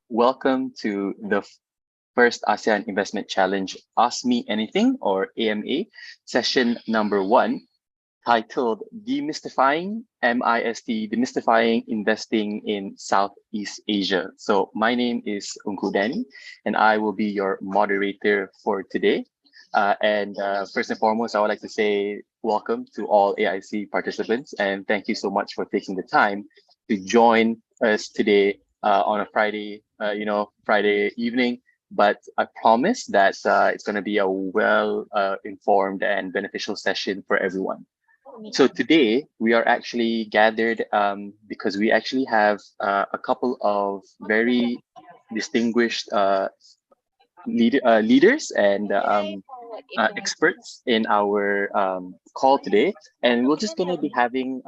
Welcome to the first ASEAN Investment Challenge Ask Me Anything or AMA session number 1 titled DeMISTifying Demystifying Investing in Southeast Asia. So my name is Uncle Danny and I will be your moderator for today. First and foremost, I would like to say welcome to all AIC participants and thank you so much for taking the time to join us today on a Friday evening. But I promise that it's going to be a well informed and beneficial session for everyone. So today we are actually gathered because we actually have a couple of very distinguished leaders and experts in our call today, and we're just going to be having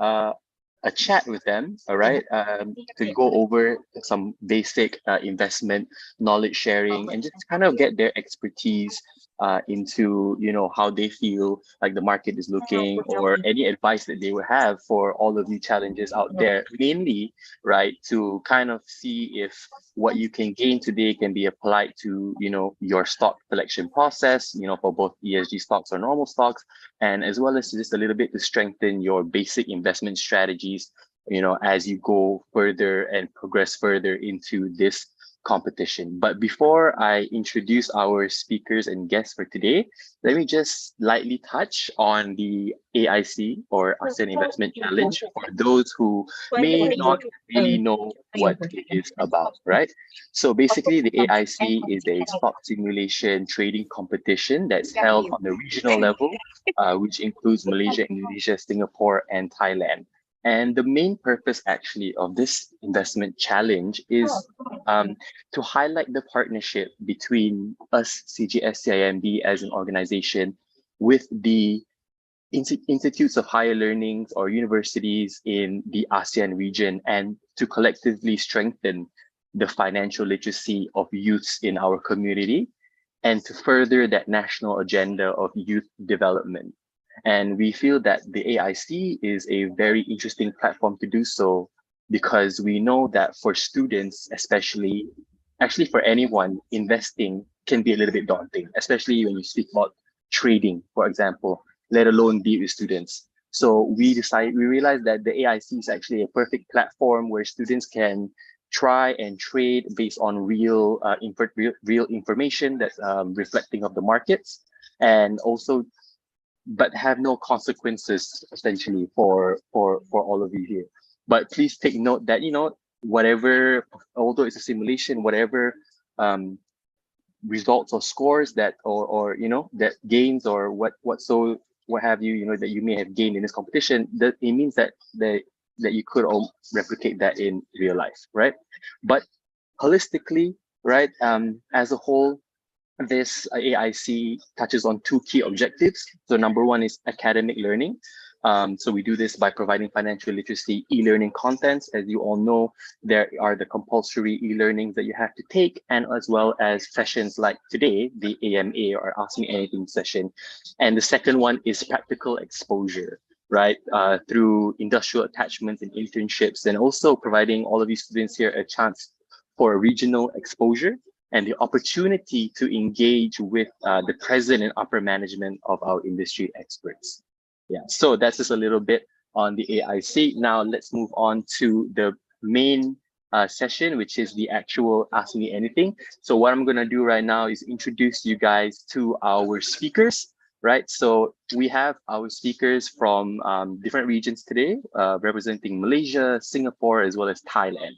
a chat with them, all right, to go over some basic investment knowledge sharing and just kind of get their expertise into how they feel like the market is looking, or any advice that they will have for all of the challenges out there, mainly right to kind of see if what you can gain today can be applied to your stock selection process, for both ESG stocks or normal stocks, and as well as just a little bit to strengthen your basic investment strategies as you go further and progress further into this competition. But before I introduce our speakers and guests for today, let me just lightly touch on the AIC or ASEAN Investment Challenge for those who may not really know what it is about, right? So basically, the AIC is a stock simulation trading competition that's held on the regional level, which includes Malaysia, Indonesia, Singapore, and Thailand. And the main purpose actually of this investment challenge is to highlight the partnership between us, CGS-CIMB, as an organization with the institutes of higher learnings or universities in the ASEAN region, and to collectively strengthen the financial literacy of youths in our community and to further that national agenda of youth development. And we feel that the AIC is a very interesting platform to do so, because we know that for students, especially, actually for anyone, investing can be a little bit daunting, especially when you speak about trading, for example, let alone be with students. So we realized that the AIC is actually a perfect platform where students can try and trade based on real information that's reflecting of the markets, and also but have no consequences essentially for all of you here. But please take note that whatever, although it's a simulation, whatever results or scores that or that gains or what have you that you may have gained in this competition, that it means that you could all replicate that in real life, right? But holistically, right, as a whole, this AIC touches on 2 key objectives. So number 1 is academic learning. So we do this by providing financial literacy e-learning contents. As you all know, there are the compulsory e-learnings that you have to take, and as well as sessions like today, the AMA or Ask Me Anything session. And the second one is practical exposure, right? Through industrial attachments and internships, and also providing all of you students here a chance for regional exposure and the opportunity to engage with the present and upper management of our industry experts. Yeah, so that's just a little bit on the AIC. Now let's move on to the main session, which is the actual Ask Me Anything. So what I'm gonna do right now is introduce you guys to our speakers, right? So we have our speakers from different regions today, representing Malaysia, Singapore, as well as Thailand.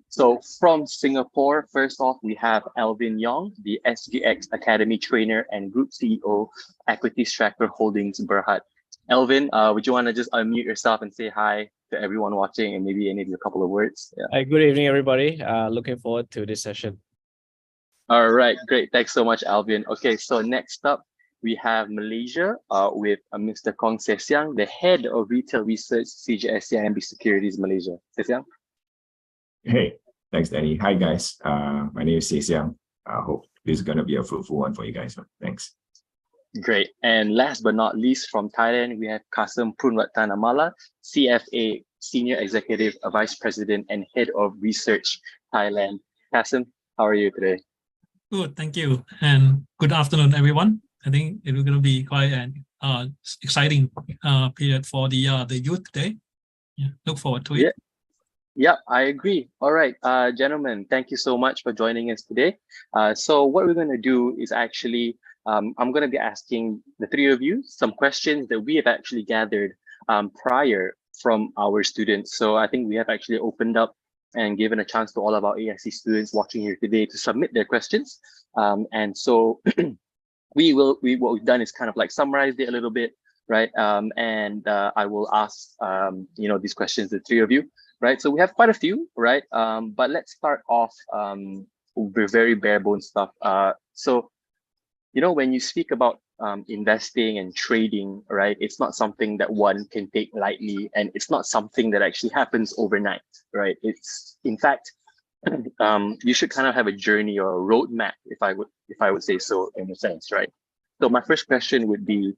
So from Singapore, first off, we have Alvin Yong, the SGX Academy trainer and Group CEO, Equity Tracker Holdings Berhad. Alvin, would you want to just unmute yourself and say hi to everyone watching and maybe a couple of words? Yeah. Hi, good evening, everybody. Looking forward to this session. All right, great. Thanks so much, Alvin. Okay, so next up, we have Malaysia with Mr. Kong Sesiang, the head of retail research, CGS-CIMB Securities Malaysia. Sesiang? Hey, thanks, Danny. Hi, guys. My name is Sesiang. I hope this is going to be a fruitful one for you guys. Thanks. Great. And last but not least, from Thailand, we have Kasem Prunwatanamala, CFA, Senior Executive Vice President and Head of Research, Thailand. Kasem, How are you today? Good, thank you. And good afternoon, everyone. I think it is going to be quite an exciting period for the youth today. Yeah, look forward to it. Yeah. Yeah, I agree. All right, gentlemen, thank you so much for joining us today. So what we're going to do is actually, I'm going to be asking the three of you some questions that we have actually gathered prior from our students. So I think we have actually opened up and given a chance to all of our ASC students watching here today to submit their questions. And so what we've done is kind of like summarized it a little bit, right? And I will ask these questions to the three of you, right? So we have quite a few, right? But let's start off with very bare bones stuff. So when you speak about investing and trading, right? It's not something that one can take lightly, and it's not something that actually happens overnight, right? It's in fact you should kind of have a journey or a roadmap, if I would say so, in a sense, right? So my first question would be,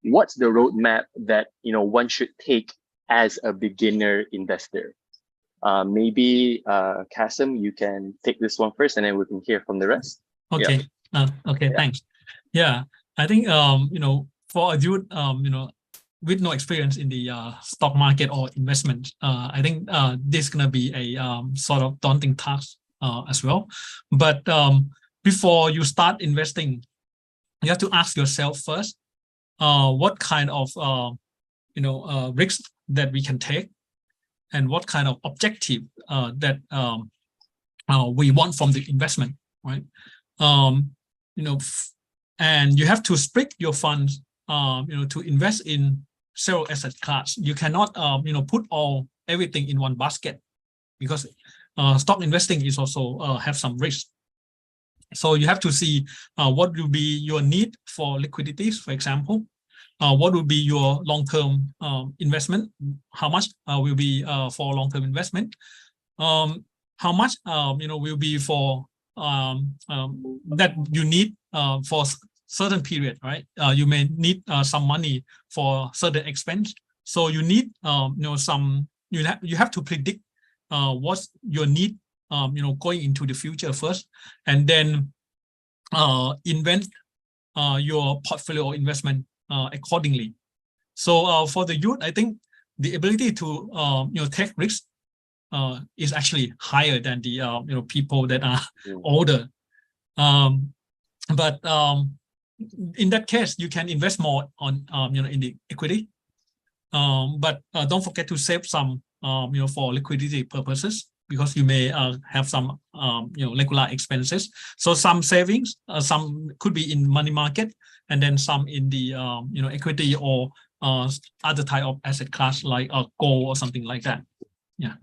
what's the roadmap that one should take as a beginner investor? Maybe Kasim, you can take this one first, and then we can hear from the rest. Okay. Okay. Yeah. Thanks. Yeah, I think for a youth with no experience in the stock market or investment, I think this is gonna be a sort of daunting task as well. But before you start investing, you have to ask yourself first, what kind of risks that we can take, and what kind of objective that we want from the investment, right? And you have to split your funds, to invest in several asset class. You cannot, put everything in one basket, because stock investing is also have some risk. So you have to see what will be your need for liquidities, for example. What will be your long-term investment? How much will be for long-term investment? How much will be for that you need for certain period, right? You may need some money for certain expense, so you need you have to predict what's your need going into the future first, and then invent your portfolio investment accordingly. So for the youth, I think the ability to take risks is actually higher than the people that are older. But in that case, you can invest more on in the equity. But don't forget to save some for liquidity purposes, because you may have some regular expenses. So some savings, some could be in money market, and then some in the equity or other type of asset class like gold or something like that. Yeah.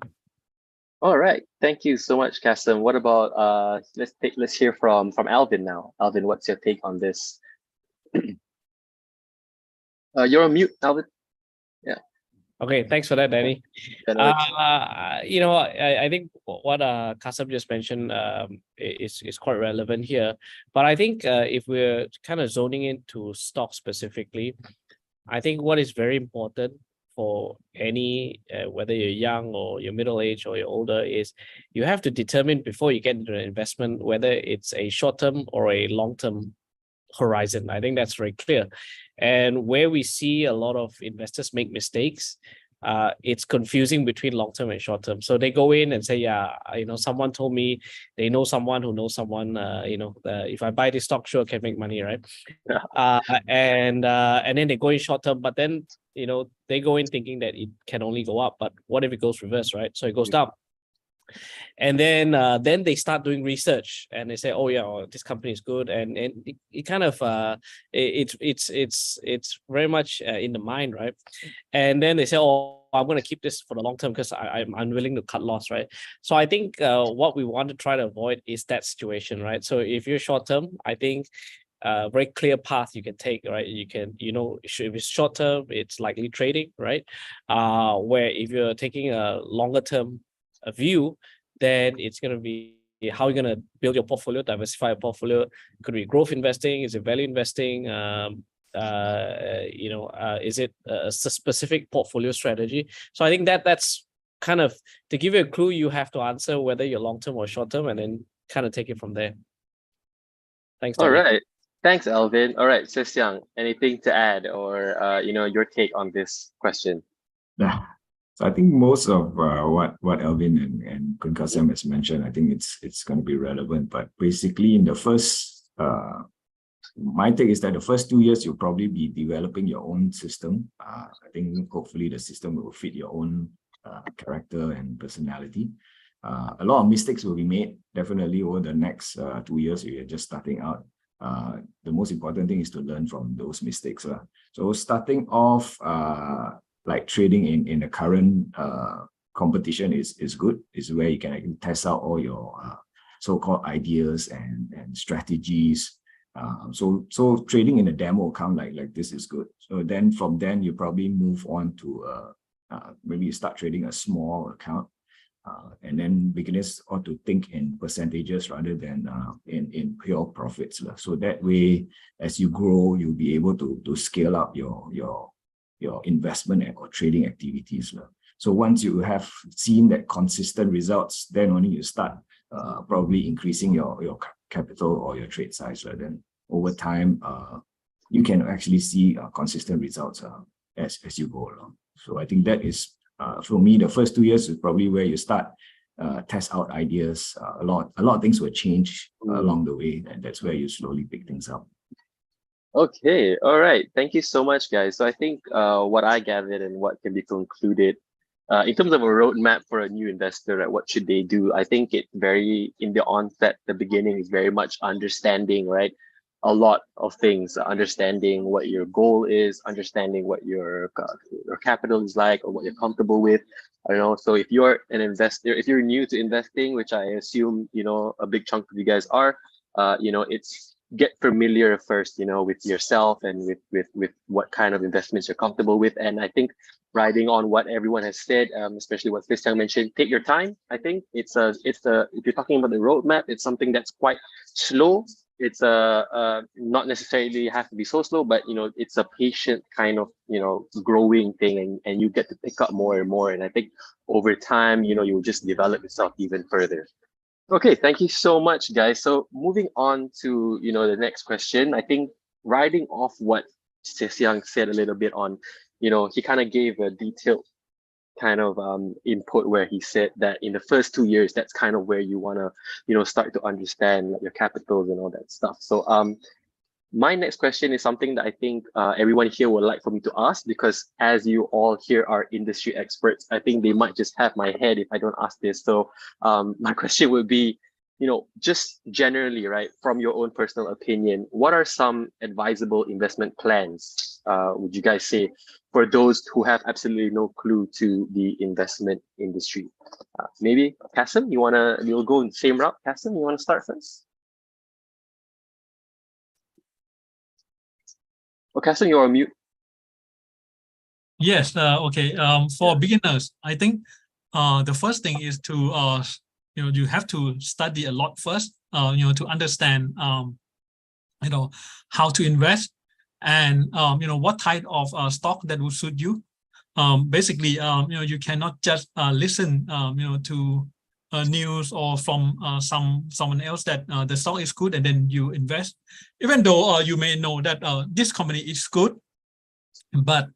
All right, thank you so much, Kasim. What about let's hear from Alvin now. Alvin, what's your take on this? You're on mute, Alvin. Yeah. Okay, thanks for that, Danny. I think what Kasim just mentioned is quite relevant here. But I think if we're kind of zoning into stock specifically, I think what is very important for any, whether you're young or you're middle age or you're older, is you have to determine before you get into an investment whether it's a short-term or a long-term horizon. I think that's very clear. And where we see a lot of investors make mistakes, it's confusing between long-term and short-term. So they go in and say, someone told me they know someone who knows someone, if I buy this stock, sure, I can make money, right? And then they go in short-term, but then, they go in thinking that it can only go up, but what if it goes reverse, right? So it goes down. And then they start doing research and they say, this company is good, and it kind of it's very much in the mind, right? And then they say, I'm going to keep this for the long term because I'm unwilling to cut loss, right? So I think what we want to try to avoid is that situation, right? So if you're short term, I think very clear path you can take, right? You can, if it's short term, it's likely trading, right? Where if you're taking a longer term view, then it's going to be how you're going to build your portfolio, diversify your portfolio. It could be growth investing, is it value investing? Is it a specific portfolio strategy? So I think that's kind of, to give you a clue, you have to answer whether you're long-term or short-term, and then kind of take it from there. Thanks, All Tony. right. Thanks, Alvin. All right, Sis anything to add or your take on this question? Yeah. So I think most of what Alvin and Kun Kasem has mentioned, I think it's going to be relevant. But basically, in the first, my take is that the first 2 years you'll probably be developing your own system. I think hopefully the system will fit your own character and personality. A lot of mistakes will be made definitely over the next 2 years. You're just starting out. The most important thing is to learn from those mistakes. So starting off, like trading in the current competition is good. It's where you can actually test out all your so-called ideas and strategies. So trading in a demo account like this is good. So then from then you probably move on to maybe you start trading a small account. And then beginners ought to think in percentages rather than in pure profits. So that way, as you grow, you'll be able to scale up your investment or trading activities. So once you have seen that consistent results, then only you start probably increasing your capital or your trade size. Then over time, you can actually see consistent results as you go along. So I think that is, for me, the first 2 years is probably where you start test out ideas. A lot of things will change along the way, and that's where you slowly pick things up. Okay, all right. Thank you so much, guys. So I think what I gathered and what can be concluded in terms of a roadmap for a new investor, right? What should they do? I think it very in the onset, the beginning is very much understanding, right? A lot of things, understanding what your goal is, understanding what your capital is like, or what you're comfortable with. I don't know. So if you're an investor, if you're new to investing, which I assume a big chunk of you guys are, it's get familiar first, with yourself and with what kind of investments you're comfortable with. And I think riding on what everyone has said, especially what Christian mentioned, take your time. I think if you're talking about the roadmap, it's something that's quite slow. It's not necessarily have to be so slow, but it's a patient kind of growing thing, and you get to pick up more and more. And I think over time, you'll just develop yourself even further. Okay, thank you so much, guys. So moving on to the next question, I think riding off what Sesiang said a little bit on, he kind of gave a detailed kind of input where he said that in the first 2 years, that's kind of where you want to start to understand your capitals and all that stuff. So my next question is something that I think everyone here would like for me to ask, because as you all here are industry experts, I think they might just have my head if I don't ask this. So my question would be, just generally, right, from your own personal opinion, what are some advisable investment plans, would you guys say, for those who have absolutely no clue to the investment industry? Maybe Kasim, we'll go in the same route. Kasim, you want to start first? Oh, Kasim, you're on mute. Yes. Okay. For beginners, I think the first thing is to you have to study a lot first. To understand how to invest, and what type of stock that will suit you. Basically, you cannot just listen to news or from someone else that the stock is good and then you invest, even though you may know that this company is good, but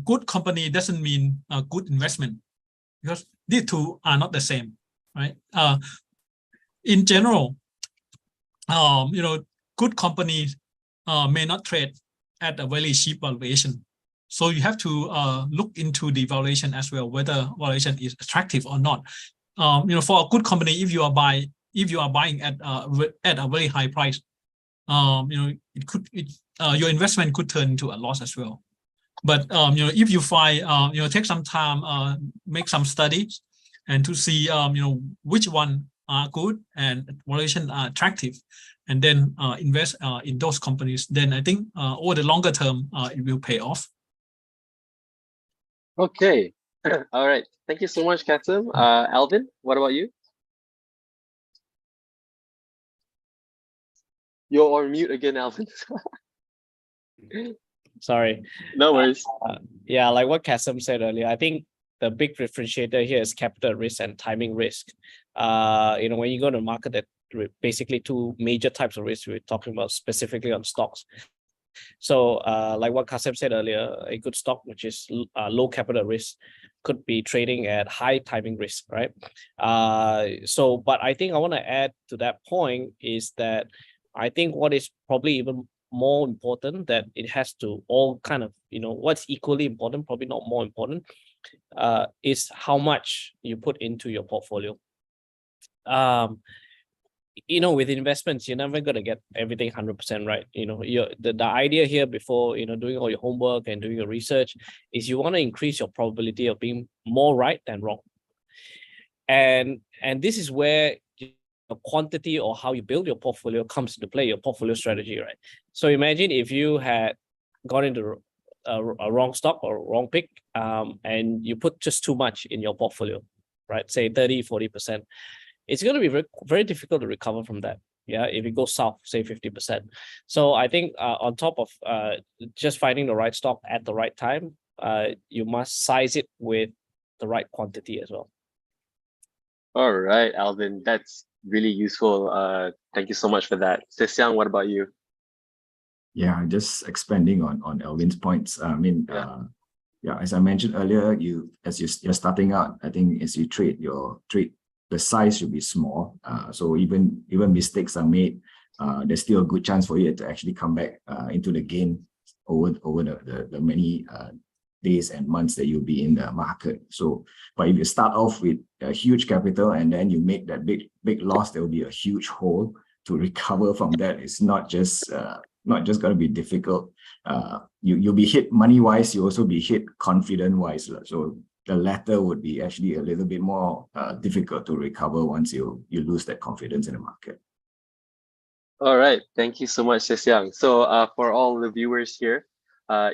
good company doesn't mean a good investment, because these two are not the same, right? In general, good companies may not trade at a very cheap valuation. So you have to look into the valuation as well, whether valuation is attractive or not. For a good company, if you are buying at a very high price, your investment could turn into a loss as well. But if you find take some time, make some studies, and to see which one are good and valuation are attractive, and then invest in those companies, then I think over the longer term it will pay off. Okay. All right. Thank you so much, Kasim. Alvin, what about you? You're on mute again, Alvin. Sorry. No worries. Yeah, like what Kasim said earlier, I think the big differentiator here is capital risk and timing risk. When you go to market, that basically two major types of risk we're talking about specifically on stocks. So like what Kasem said earlier, a good stock which is low capital risk could be trading at high timing risk, right? But I think I want to add to that point is that I think what is probably even more important, that it has to all kind of, what's equally important, probably not more important, is how much you put into your portfolio. With investments, you're never going to get everything 100% right. The idea here before, doing all your homework and doing your research is you want to increase your probability of being more right than wrong. And this is where the quantity or how you build your portfolio comes into play, your portfolio strategy, right? So imagine if you had gone into a wrong stock or wrong pick, and you put just too much in your portfolio, right? Say 30-40%. It's going to be very, very difficult to recover from that. Yeah, if it goes south, say 50%. So I think on top of just finding the right stock at the right time, you must size it with the right quantity as well. All right, Alvin, that's really useful. Thank you so much for that. Sesiang, what about you? Yeah, just expanding on Alvin's points. As I mentioned earlier, you're starting out, I think as you trade, the size should be small. So even mistakes are made, there's still a good chance for you to actually come back into the game over the many days and months that you'll be in the market. So, but if you start off with a huge capital and then you make that big loss, there will be a huge hole to recover from that. It's not just going to be difficult. You'll be hit money-wise, you also be hit confidence-wise. So the latter would be actually a little bit more difficult to recover once you lose that confidence in the market. All right, thank you so much, Sesiang. So for all the viewers here,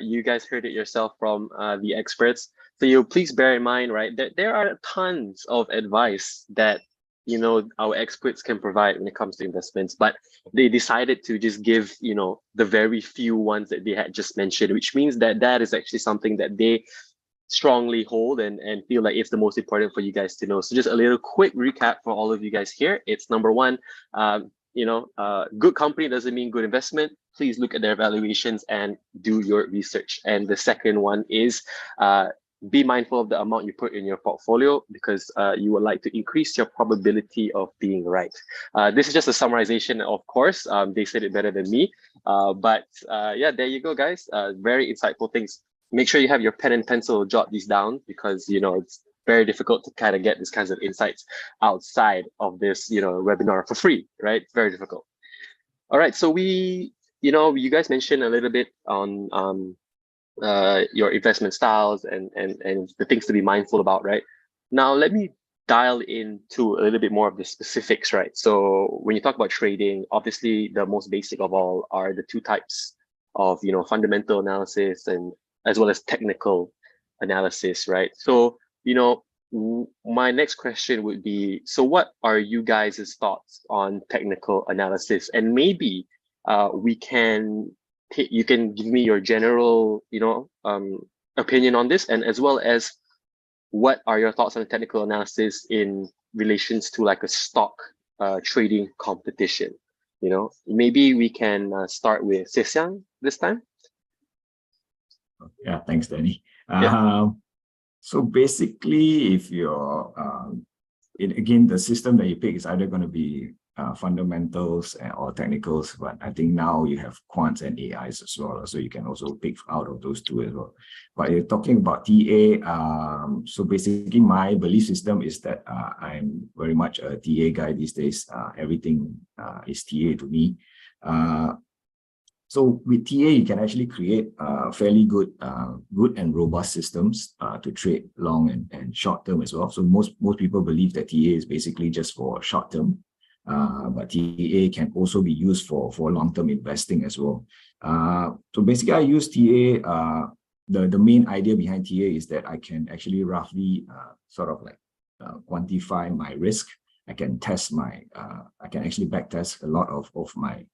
you guys heard it yourself from the experts. So you please bear in mind, right, that there are tons of advice that our experts can provide when it comes to investments, but they decided to just give the very few ones that they had just mentioned, which means that is actually something that they strongly hold and feel like it's the most important for you guys to know. So just a little quick recap for all of you guys here. It's number one, good company doesn't mean good investment. Please look at their valuations and do your research. And the second one is be mindful of the amount you put in your portfolio, because you would like to increase your probability of being right. This is just a summarization, of course. They said it better than me. But there you go, guys. Very insightful things. Make sure you have your pen and pencil, jot these down, because it's very difficult to kind of get these kinds of insights outside of this webinar for free, right? Very difficult. All right, so you guys mentioned a little bit on your investment styles and the things to be mindful about, right? Now let me dial into a little bit more of the specifics, right? So when you talk about trading, obviously the most basic of all are the two types of fundamental analysis and as well as technical analysis, right? So, my next question would be, so what are you guys' thoughts on technical analysis? And maybe you can give me your general, opinion on this, and as well as what are your thoughts on technical analysis in relations to like a stock trading competition? Maybe we can start with Sesiang this time. Yeah, thanks, Danny. So basically, if you're, again, the system that you pick is either going to be fundamentals or technicals, but I think now you have quants and AIs as well, so you can also pick out of those two as well. But you're talking about TA, so basically my belief system is that I'm very much a TA guy these days. Everything is TA to me. So with TA, you can actually create fairly good and robust systems to trade long and short term as well. So most people believe that TA is basically just for short term, but TA can also be used for long term investing as well. So basically, I use TA. The main idea behind TA is that I can actually roughly sort of like quantify my risk. I can test I can actually backtest a lot of my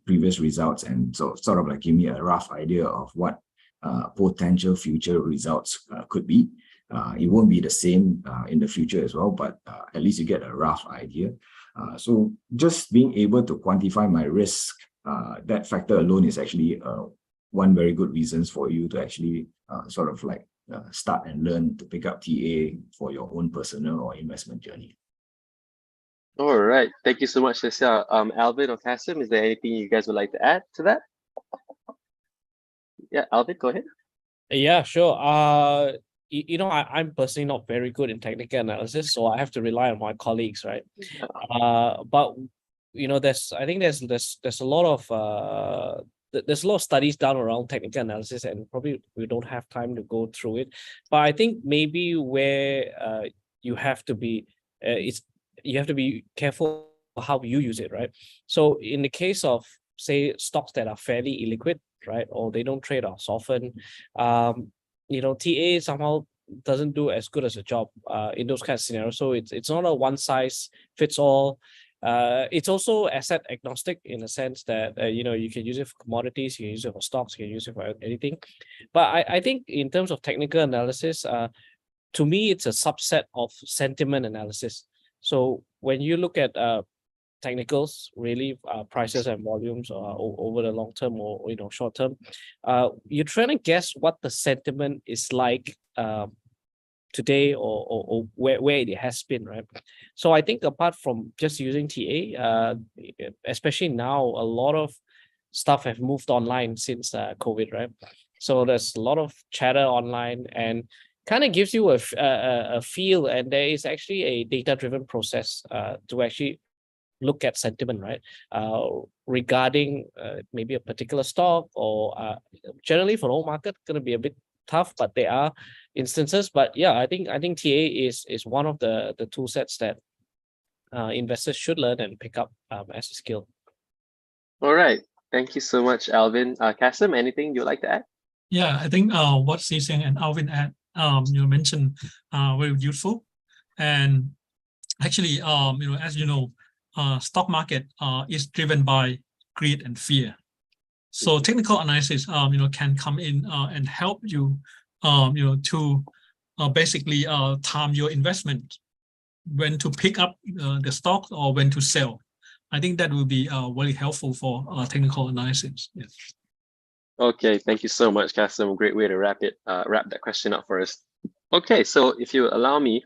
previous results, and so sort of like give me a rough idea of what potential future results could be. It won't be the same in the future as well, but at least you get a rough idea. So just being able to quantify my risk, that factor alone is actually one very good reasons for you to actually sort of like start and learn to pick up TA for your own personal or investment journey. All right. Thank you so much, Cecilia. Alvin or Kasim, is there anything you guys would like to add to that? Yeah, Alvin, go ahead. Yeah, sure. I'm personally not very good in technical analysis, so I have to rely on my colleagues, right? But I think there's a lot of there's a lot of studies done around technical analysis, and probably we don't have time to go through it. But I think maybe where you have to be you have to be careful how you use it, right? So in the case of, say, stocks that are fairly illiquid, right, or they don't trade as often, TA somehow doesn't do as good as a job in those kind of scenarios. So it's not a one size fits all. It's also asset agnostic in the sense that you can use it for commodities, you can use it for stocks, you can use it for anything. But I think in terms of technical analysis, to me, it's a subset of sentiment analysis. So when you look at technicals, really prices and volumes over the long term or short term, you're trying to guess what the sentiment is like today or where it has been, right? So I think apart from just using TA, especially now, a lot of stuff have moved online since COVID, right? So there's a lot of chatter online and kind of gives you a feel, and there is actually a data-driven process to actually look at sentiment, right? Regarding maybe a particular stock or generally for the whole market, going to be a bit tough, but there are instances. But yeah, I think TA is one of the tool sets that investors should learn and pick up as a skill. All right. Thank you so much, Alvin. Kasim, anything you'd like to add? Yeah, I think what Cesiang and Alvin mentioned very useful. And actually, as you know, stock market is driven by greed and fear. So technical analysis, can come in and help you, to basically time your investment, when to pick up the stock or when to sell. I think that will be very helpful for technical analysis. Yes. Okay, thank you so much, Kasim. Great way to wrap that question up for us. Okay, so if you allow me,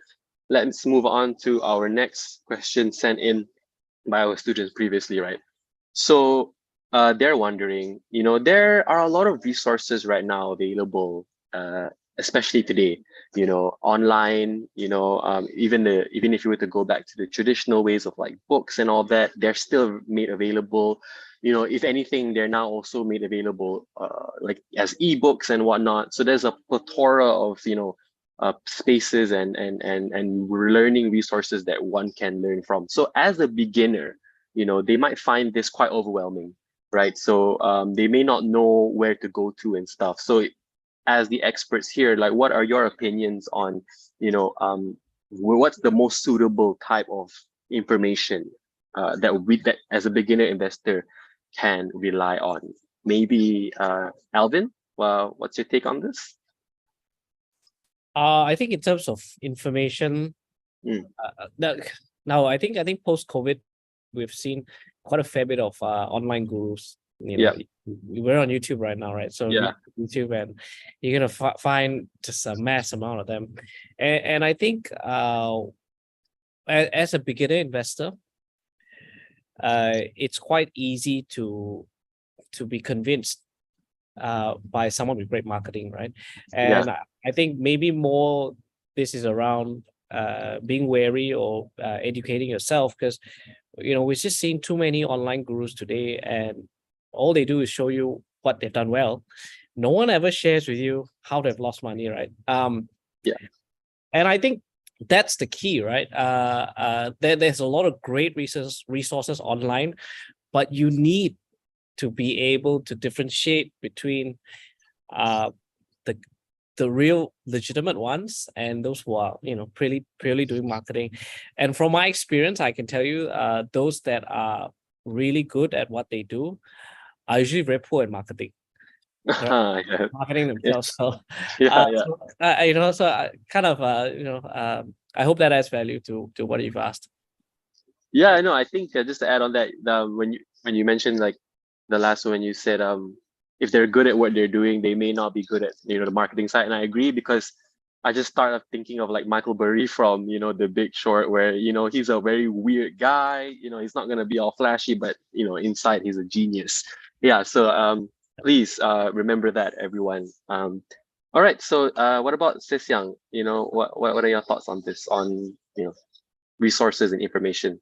let's move on to our next question sent in by our students previously, right? So they're wondering, there are a lot of resources right now available, especially today, online, even if you were to go back to the traditional ways of like books and all that, they're still made available. If anything, they're now also made available like as ebooks and whatnot. So there's a plethora of spaces and learning resources that one can learn from. So as a beginner, they might find this quite overwhelming, right? So they may not know where to go to and stuff. So as the experts here, like, what are your opinions on, what's the most suitable type of information that as a beginner investor can rely on? Maybe Alvin, what's your take on this? I think in terms of information, now I think post-COVID, we've seen quite a fair bit of online gurus. We're on YouTube right now, right? So YouTube, and you're gonna find just a mass amount of them. And I think as a beginner investor, it's quite easy to be convinced by someone with great marketing, right? And I think maybe more this is around being wary or educating yourself, because we're just seeing too many online gurus today, and all they do is show you what they've done well. No one ever shares with you how they've lost money, right? And I think that's the key, right? There's a lot of great resources online, but you need to be able to differentiate between the real legitimate ones and those who are purely doing marketing. And from my experience, I can tell you those that are really good at what they do are usually very poor at marketing. Yeah, marketing themselves. So, yeah, yeah. kind of, I hope that adds value to what you've asked. Yeah, I know. I think just to add on that, when you mentioned like the last one, you said if they're good at what they're doing, they may not be good at the marketing side, and I agree because I just started thinking of like Michael Burry from The Big Short, where he's a very weird guy. He's not gonna be all flashy, but inside he's a genius. Yeah. So please remember that, everyone. All right. So what about Sis Young? What are your thoughts on this? On resources and information?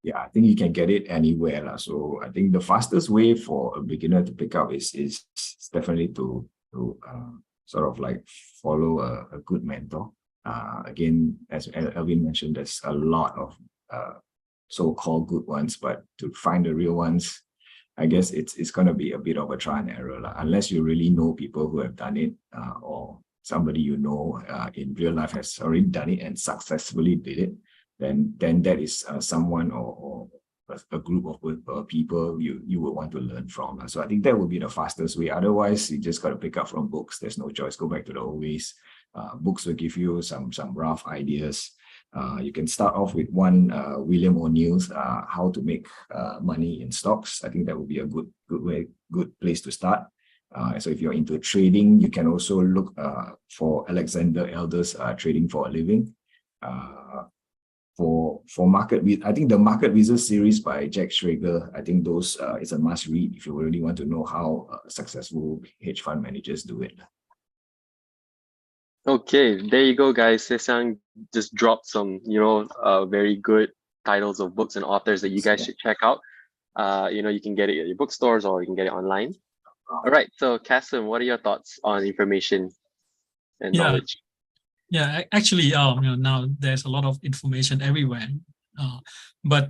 Yeah, I think you can get it anywhere. So I think the fastest way for a beginner to pick up is definitely to sort of like follow a good mentor. Again, as Elvin mentioned, there's a lot of so-called good ones, but to find the real ones, I guess it's going to be a bit of a try and error, unless you really know people who have done it, or somebody in real life has already done it and successfully did it. Then that is someone or a group of people you would want to learn from. So I think that would be the fastest way. Otherwise, you just got to pick up from books. There's no choice. Go back to the old ways. Books will give you some rough ideas. You can start off with one William O'Neill's How to Make Money in Stocks. I think that would be a good place to start. So if you're into trading, you can also look for Alexander Elder's Trading for a Living. For market, I think the Market Wizard series by Jack Schrager, I think those is a must read if you really want to know how successful hedge fund managers do it. Okay, there you go, guys. Sesang just dropped some, very good titles of books and authors that you guys should check out. You can get it at your bookstores or you can get it online. All right, so Kasim, what are your thoughts on information and knowledge? Yeah, actually, now there's a lot of information everywhere. But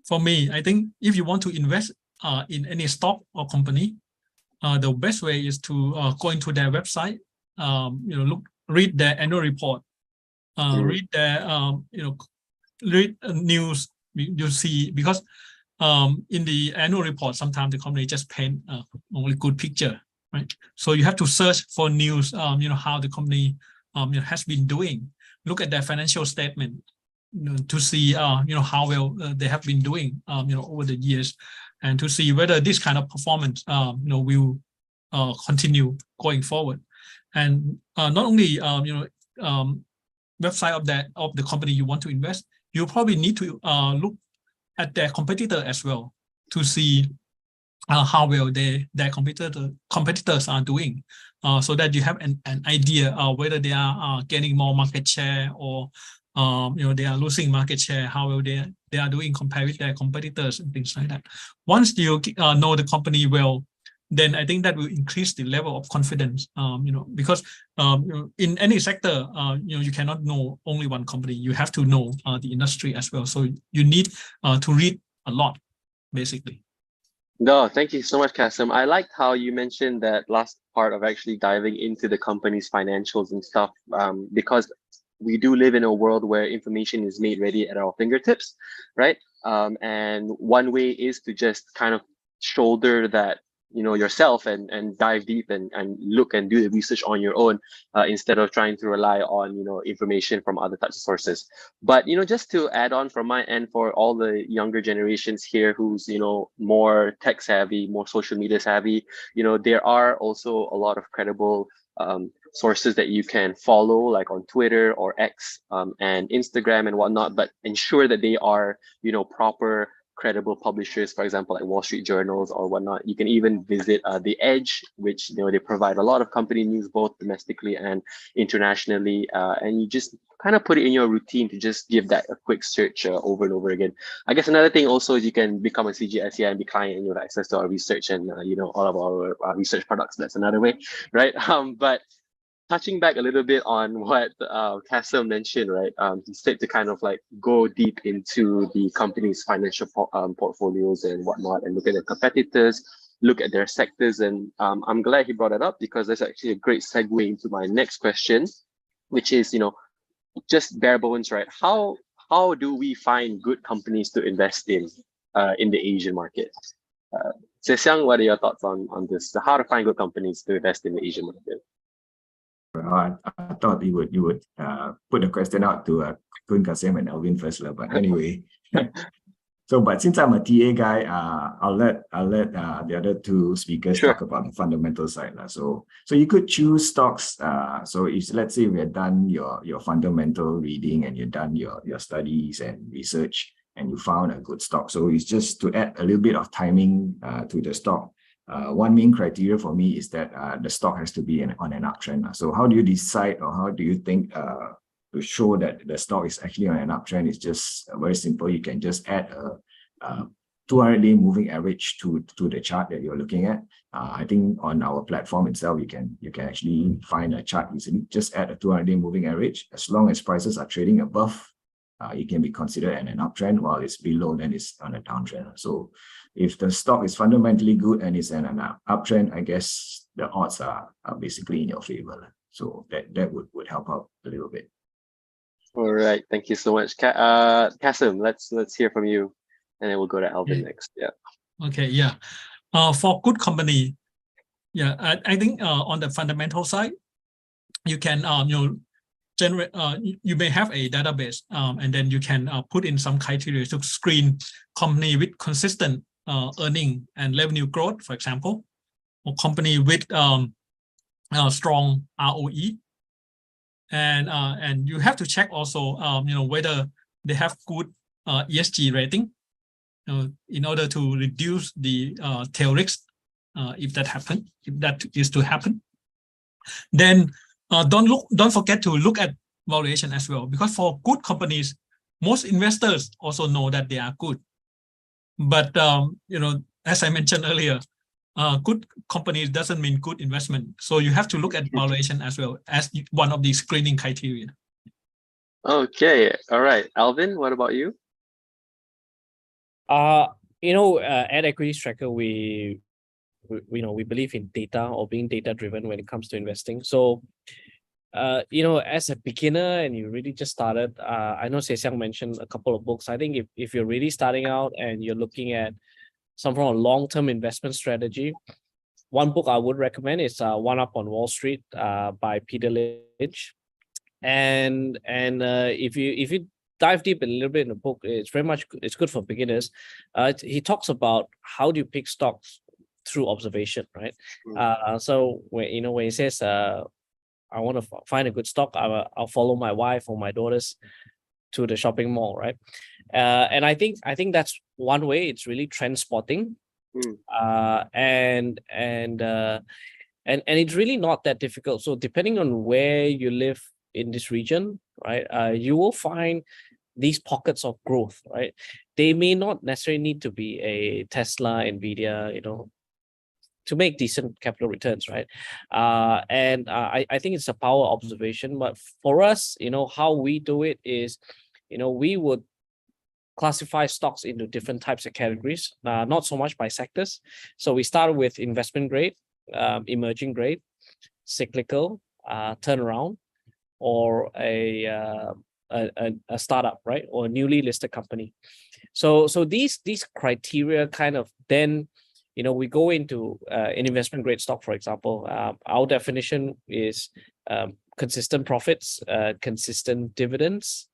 for me, I think if you want to invest in any stock or company, the best way is to go into their website, read their annual report, read their, read news. You see, because in the annual report, sometimes the company just paint only good picture. Right, so you have to search for news. How the company has been doing. Look at their financial statement, to see how well they have been doing over the years, and to see whether this kind of performance will continue going forward. And not only website of the company you want to invest, you probably need to look at their competitor as well to see how well their competitors are doing, so that you have an idea whether they are getting more market share or they are losing market share, how well they are doing compared with their competitors and things like that. Once you know the company well, then I think that will increase the level of confidence, because in any sector, you cannot know only one company. You have to know the industry as well. So you need to read a lot, basically. No, thank you so much, Kasim. I liked how you mentioned that last part of actually diving into the company's financials and stuff, because we do live in a world where information is made ready at our fingertips, right? And one way is to just kind of shoulder that yourself and dive deep and look and do the research on your own, instead of trying to rely on information from other types of sources. But just to add on from my end, for all the younger generations here who's more tech savvy, more social media savvy, there are also a lot of credible sources that you can follow, like on Twitter or X, and Instagram and whatnot, but ensure that they are proper credible publishers, for example, like Wall Street Journals or whatnot. You can even visit The Edge, which they provide a lot of company news, both domestically and internationally, and you just kind of put it in your routine to just give that a quick search over and over again. I guess another thing also is you can become a CGSEI and be client and you have access to our research and all of our research products. That's another way, right? But touching back a little bit on what Kasim mentioned, right? He said to kind of like go deep into the company's financial portfolios and whatnot, and look at their competitors, look at their sectors. And I'm glad he brought it up, because that's actually a great segue into my next question, which is, just bare bones, right? How do we find good companies to invest in the Asian market? Xiang, what are your thoughts on this? How to find good companies to invest in the Asian market? I thought you would put the question out to Kun Kasem and Alvin first, but anyway. So, but since I'm a TA guy, I'll let the other two speakers Sure. talk about the fundamental side. So you could choose stocks. So if let's say we have done your fundamental reading and you've done your studies and research and you found a good stock. So it's just to add a little bit of timing to the stock. One main criteria for me is that the stock has to be on an uptrend. So how do you decide, or how do you think to show that the stock is actually on an uptrend? It's just very simple. You can just add a 200-day moving average to the chart that you're looking at. I think on our platform itself, you can actually find a chart easily. Just add a 200-day moving average. As long as prices are trading above, it can be considered an uptrend, while it's below, then it's on a downtrend. So if the stock is fundamentally good and it's an uptrend, I guess the odds are basically in your favor. So that would help out a little bit. All right, thank you so much, Kasim. Let's hear from you, and then we'll go to Alvin next. Yeah. Okay, yeah. For good company, yeah, I think on the fundamental side, you can generate. You may have a database, and then you can put in some criteria to screen company with consistent earning and revenue growth, for example, or company with strong ROE. And you have to check also, whether they have good ESG rating, in order to reduce the tail risk, if that is to happen. Then don't forget to look at valuation as well, because for good companies, most investors also know that they are good. But as I mentioned earlier, good companies doesn't mean good investment. So you have to look at valuation as well as one of the screening criteria. Okay, all right, Alvin, what about you? At Equities Tracker, we believe in data, or being data driven when it comes to investing. So as a beginner and you really just started, I know Xiang mentioned a couple of books. I think if you're really starting out and you're looking at some form of long-term investment strategy, one book I would recommend is One Up on Wall Street by Peter Lynch. And if you dive deep a little bit in the book, it's good for beginners. He talks about how do you pick stocks through observation, right? So when he says I want to find a good stock, I'll follow my wife or my daughters to the shopping mall, right? And I think that's one way. It's really trend spotting, and it's really not that difficult. So depending on where you live in this region, right, you will find these pockets of growth, right? They may not necessarily need to be a Tesla, Nvidia, to make decent capital returns, right? I think it's a power observation. But for us, how we do it is, we would classify stocks into different types of categories, not so much by sectors. So we start with investment grade, emerging grade, cyclical, turnaround, or a startup, right, or a newly listed company. So these criteria kind of then, we go into an investment grade stock, for example. Our definition is consistent profits, consistent dividends,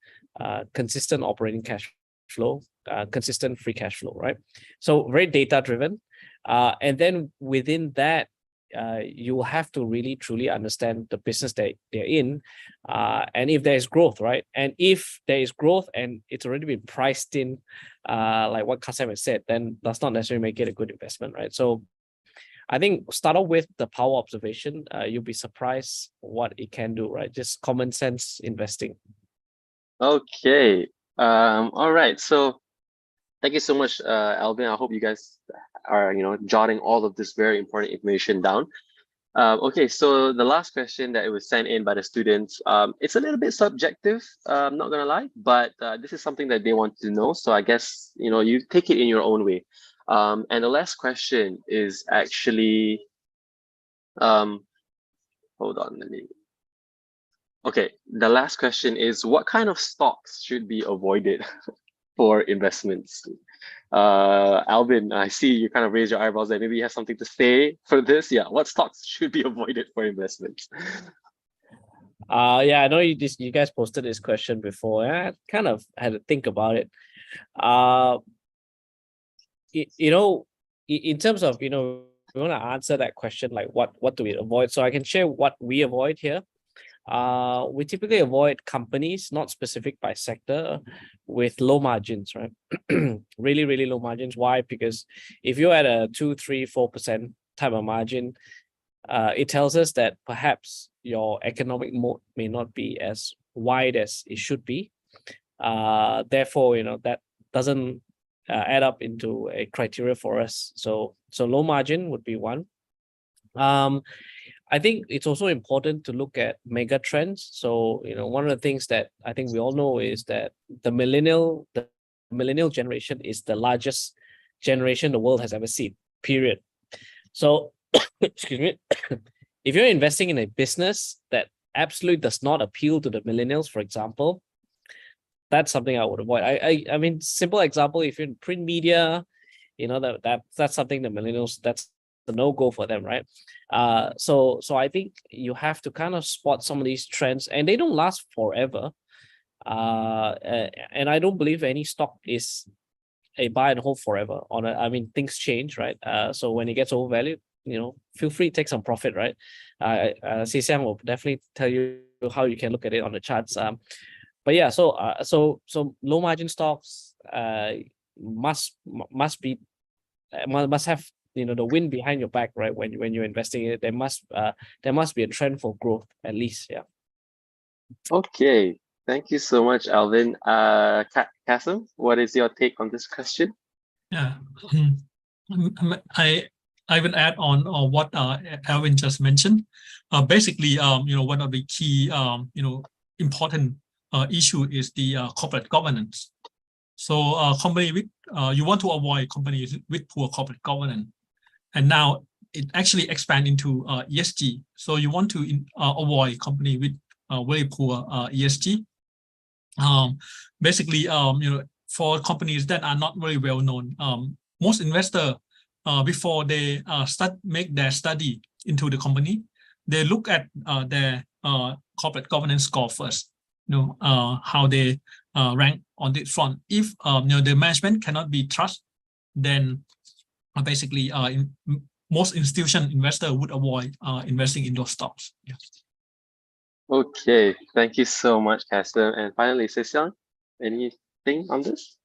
consistent operating cash flow, consistent free cash flow, right? So very data driven. And then within that, you will have to really truly understand the business that they're in, and if there is growth, right? And if there is growth and it's already been priced in, like what Kasem has said, then that's not necessarily make it a good investment, right? So I think start off with the power observation. You'll be surprised what it can do, right? Just common sense investing. Okay. All right. So thank you so much, Alvin. I hope you guys are, jotting all of this very important information down. Okay, so the last question that it was sent in by the students, it's a little bit subjective, I'm not gonna lie, but this is something that they want to know. So I guess, you take it in your own way. And the last question is actually, hold on, okay, the last question is, what kind of stocks should be avoided for investments? Alvin, I see you kind of raise your eyebrows there. Maybe you have something to say for this. Yeah, what stocks should be avoided for investments? Yeah, I know you guys posted this question before. I kind of had to think about it. Uh, you know, in terms of, we want to answer that question, like what do we avoid? So I can share what we avoid here. We typically avoid companies not specific by sector with low margins, right? Really, really low margins. Why? Because if you're at a 2, 3, 4% type of margin, it tells us that perhaps your economic moat may not be as wide as it should be. Therefore, that doesn't add up into a criteria for us. So low margin would be one. I think it's also important to look at mega trends. So, one of the things that I think we all know is that the millennial generation is the largest generation the world has ever seen, period. So, excuse me, if you're investing in a business that absolutely does not appeal to the millennials, for example, that's something I would avoid. I mean, simple example, if you're in print media, that's something the millennials, that's the no-go for them, right? So I think you have to kind of spot some of these trends, and they don't last forever. And I don't believe any stock is a buy and hold forever. I mean, things change, right? So when it gets overvalued, feel free to take some profit, right? Xiang will definitely tell you how you can look at it on the charts. But yeah, so low margin stocks must have the wind behind your back, right? When you're investing in it, there must be a trend for growth at least. Yeah. Okay, thank you so much, Alvin. Kasim, what is your take on this question? Yeah, I will add on what Alvin just mentioned. Basically, one of the key important issue is the corporate governance. So company with you want to avoid companies with poor corporate governance, and now it actually expand into ESG. So you want to avoid company with very poor ESG. Basically, for companies that are not very well known, most investor before they make their study into the company, they look at their corporate governance score first. How they rank on this front. If the management cannot be trusted, then basically most institution investor would avoid investing in those stocks. Yeah. Okay, thank you so much, Kasim. And finally, Xiang, anything on this?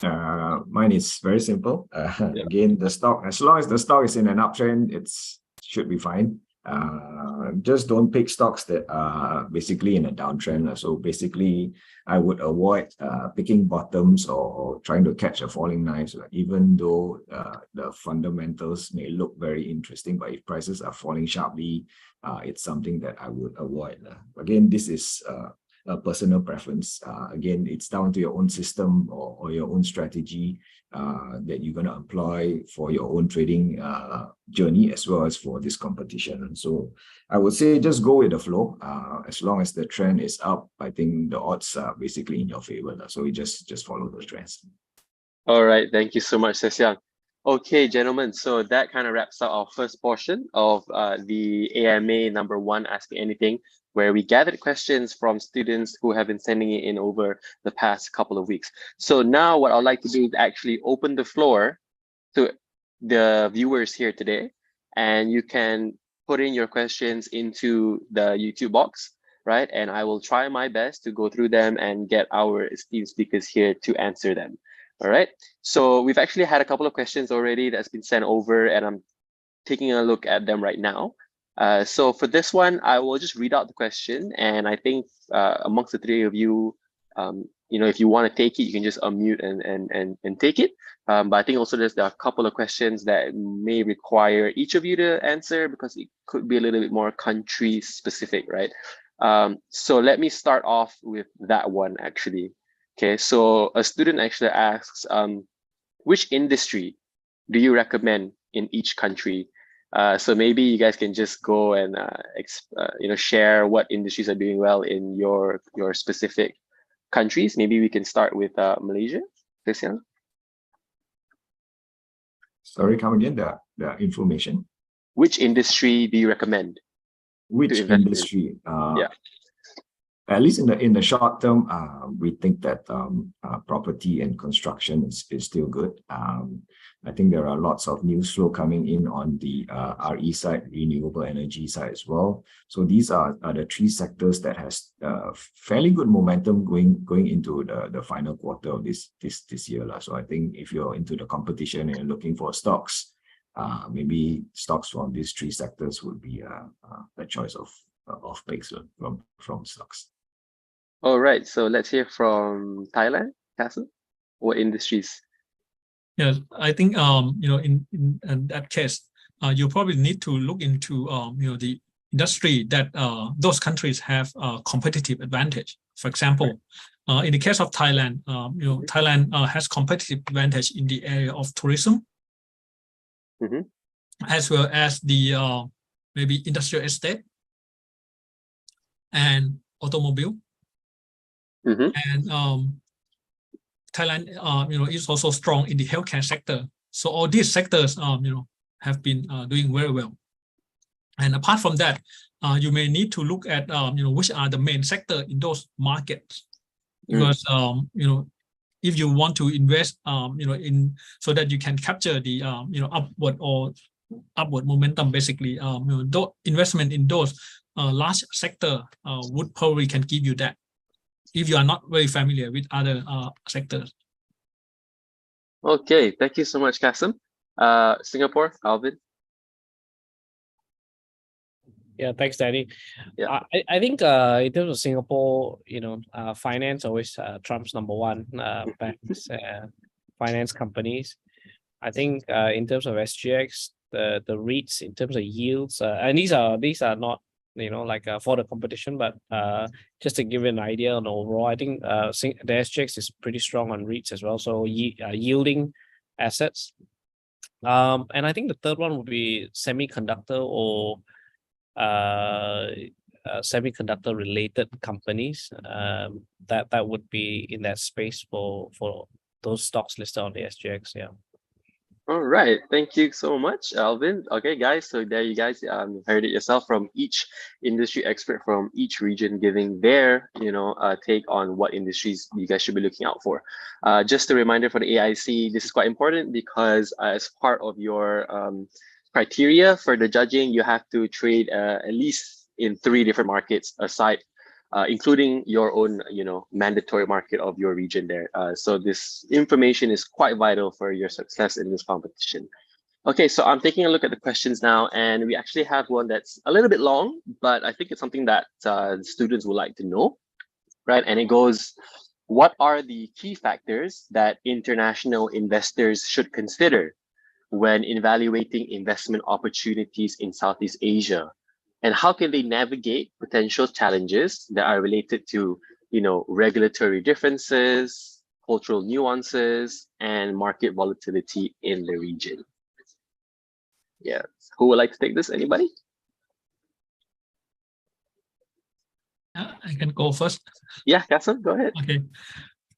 Mine is very simple. Yeah. Again, the stock, as long as the stock is in an uptrend, it should be fine. Just don't pick stocks that are basically in a downtrend. So basically, I would avoid picking bottoms or trying to catch a falling knife, even though the fundamentals may look very interesting, but if prices are falling sharply, it's something that I would avoid. Again, this is a personal preference. Again, it's down to your own system or your own strategy that you're going to employ for your own trading journey as well as for this competition. And so I would say just go with the flow. As long as the trend is up, I think the odds are basically in your favor. So you just follow those trends. All right, thank you so much, Xiang. Okay, gentlemen, so that kind of wraps up our first portion of the AMA number 1 Ask Me Anything, where we gathered questions from students who have been sending it in over the past couple of weeks. So now what I'd like to do is actually open the floor to the viewers here today, and you can put in your questions into the YouTube box, right? And I will try my best to go through them and get our esteemed speakers here to answer them. All right, so we've actually had a couple of questions already that's been sent over, and I'm taking a look at them right now. So for this one, I will just read out the question, and I think amongst the three of you, if you want to take it, you can just unmute and take it. But I think also there are a couple of questions that may require each of you to answer because it could be a little bit more country specific, right? So let me start off with that one actually. Okay, so a student actually asks, which industry do you recommend in each country? So maybe you guys can just go and share what industries are doing well in your specific countries. Maybe we can start with Malaysia. Xiang? Sorry, come again, the information. Which industry do you recommend? Which invest in. industry? Yeah. At least in the short term, we think that property and construction is still good. I think there are lots of news flow coming in on the RE side, renewable energy side as well. So these are the three sectors that has fairly good momentum going into the final quarter of this year. So I think if you're into the competition and looking for stocks, maybe stocks from these three sectors would be a choice of picks from stocks. All right. So let's hear from Thailand, Castle. What industries? Yeah, I think in that case, you probably need to look into the industry that those countries have competitive advantage. For example, in the case of Thailand, Thailand has competitive advantage in the area of tourism, as well as the maybe industrial estate and automobile. And Thailand, is also strong in the healthcare sector. So all these sectors, have been doing very well. And apart from that, you may need to look at, which are the main sector in those markets, because if you want to invest, in so that you can capture the, upward momentum, basically, investment in those large sector would probably can give you that, if you are not very familiar with other sectors. Okay, thank you so much, Kasim. Singapore, Alvin. Yeah, thanks, Danny. Yeah. I think in terms of Singapore, finance always trumps number one. Banks, finance companies. I think in terms of SGX, the REITs in terms of yields, and these are not for the competition, but just to give you an idea on overall, I think the SGX is pretty strong on REITs as well, so yielding assets. And I think the third one would be semiconductor or semiconductor related companies. That would be in that space for those stocks listed on the SGX. Yeah. All right, thank you so much, Alvin. Okay, guys, so there you guys heard it yourself from each industry expert from each region giving their take on what industries you guys should be looking out for. Just a reminder for the AIC, this is quite important because as part of your criteria for the judging, you have to trade at least in 3 different markets aside, including your own, mandatory market of your region there. So this information is quite vital for your success in this competition. Okay, so I'm taking a look at the questions now, and we actually have one that's a little bit long, but I think it's something that students would like to know, right? And it goes, what are the key factors that international investors should consider when evaluating investment opportunities in Southeast Asia? And how can they navigate potential challenges that are related to, regulatory differences, cultural nuances, and market volatility in the region? Yeah, who would like to take this? Anybody? I can go first. Yeah, Kasim, go ahead. Okay.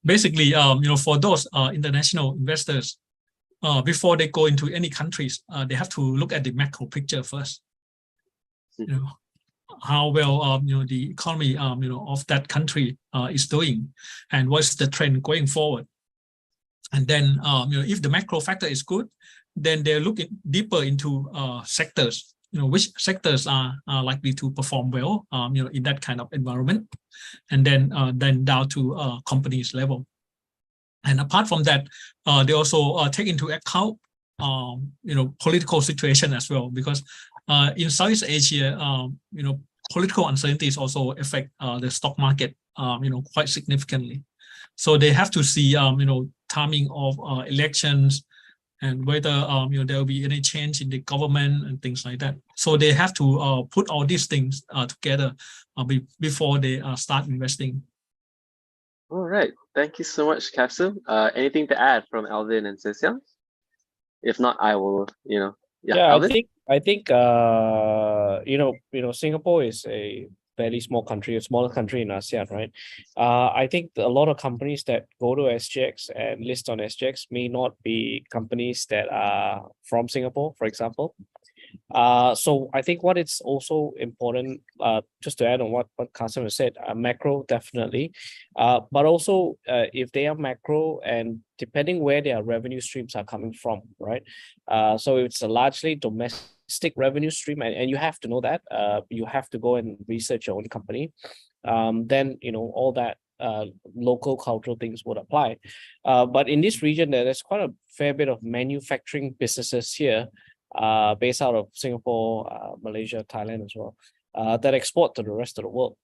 Basically, for those international investors, before they go into any countries, they have to look at the macro picture first. How well the economy of that country is doing, and what's the trend going forward. And then if the macro factor is good, then they're looking deeper into sectors, which sectors are likely to perform well in that kind of environment, and then down to companies level. And apart from that, they also take into account political situation as well, because in Southeast Asia, political uncertainties also affect the stock market, quite significantly. So they have to see, timing of elections and whether there will be any change in the government and things like that. So they have to put all these things together before they start investing. All right, thank you so much, Kasim. Anything to add from Alvin and Cecil? If not, I will, Yeah, Alvin? I think Singapore is a fairly small country, a smaller country in ASEAN, right? I think a lot of companies that go to SGX and list on SGX may not be companies that are from Singapore, for example. So I think what it's also important, just to add on what Kasim has said, macro definitely, but also if they are macro and depending where their revenue streams are coming from, right? So it's a largely domestic revenue stream, and you have to know that. You have to go and research your own company. Then all that local cultural things would apply. But in this region, there's quite a fair bit of manufacturing businesses here, based out of Singapore, Malaysia, Thailand as well, that export to the rest of the world.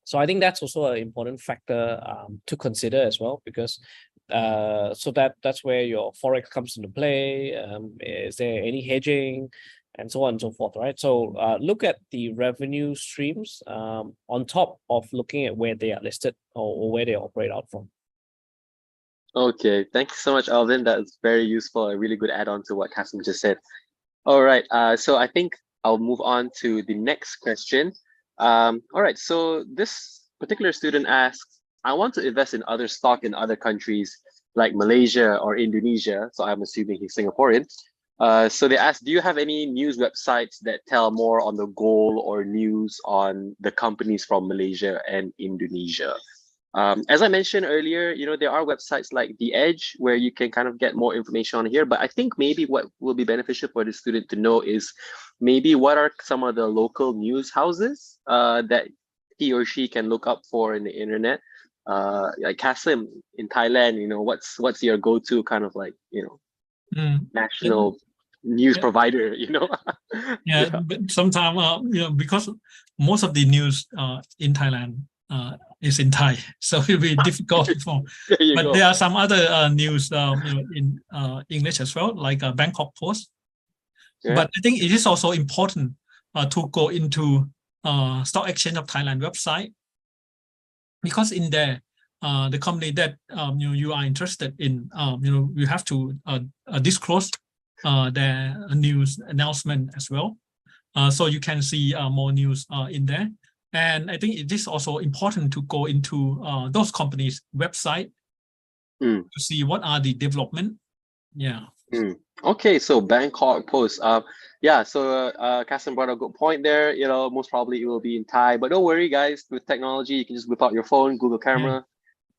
So I think that's also an important factor to consider as well, because so that's where your forex comes into play. Is there any hedging, and so on and so forth, right? So look at the revenue streams on top of looking at where they are listed or where they operate out from. Okay, thank you so much, Alvin. That's very useful. A really good add-on to what Kasim just said. All right, so I think I'll move on to the next question. All right, so this particular student asks, I want to invest in other stock in other countries like Malaysia or Indonesia. So I'm assuming he's Singaporean. So they ask, do you have any news websites that tell more on the goal or news on the companies from Malaysia and Indonesia? As I mentioned earlier, there are websites like The Edge where you can kind of get more information on here. But I think maybe what will be beneficial for the student to know is maybe what are some of the local news houses that he or she can look up for in the internet. Like Kasim in Thailand, what's your go-to kind of like, national news provider, Yeah, but sometimes because most of the news in Thailand is in Thai, so it'll be difficult for. But there are some other news in English as well, like Bangkok Post. Yeah. But I think it is also important to go into Stock Exchange of Thailand website, because in there the company that you are interested in, you have to disclose their news announcement as well, so you can see more news in there. And I think it is also important to go into those companies' website to see what are the development. Yeah. Okay, so Bangkok Post. Yeah, so Kasim brought a good point there. Most probably it will be in Thai, but don't worry, guys. With technology, you can just whip out your phone, Google camera,